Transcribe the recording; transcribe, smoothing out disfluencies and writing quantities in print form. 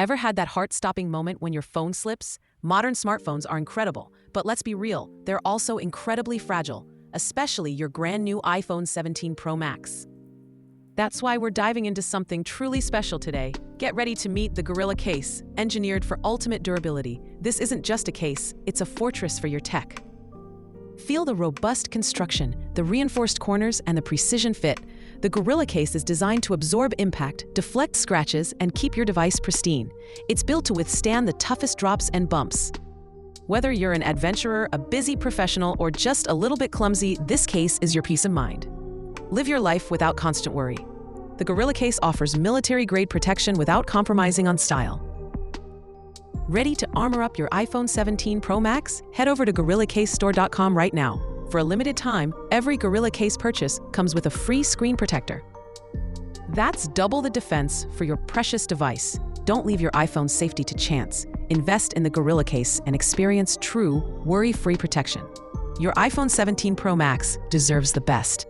Ever had that heart-stopping moment when your phone slips? Modern smartphones are incredible, but let's be real, they're also incredibly fragile, especially your brand new iPhone 17 Pro Max. That's why we're diving into something truly special today. Get ready to meet the Gorilla Case, engineered for ultimate durability. This isn't just a case, it's a fortress for your tech. Feel the robust construction, the reinforced corners, and the precision fit. The Gorilla Case is designed to absorb impact, deflect scratches, and keep your device pristine. It's built to withstand the toughest drops and bumps. Whether you're an adventurer, a busy professional, or just a little bit clumsy, this case is your peace of mind. Live your life without constant worry. The Gorilla Case offers military-grade protection without compromising on style. Ready to armor up your iPhone 17 Pro Max? Head over to GorillaCaseStore.com right now. For a limited time, every Gorilla Case purchase comes with a free screen protector. That's double the defense for your precious device. Don't leave your iPhone's safety to chance. Invest in the Gorilla Case and experience true, worry-free protection. Your iPhone 17 Pro Max deserves the best.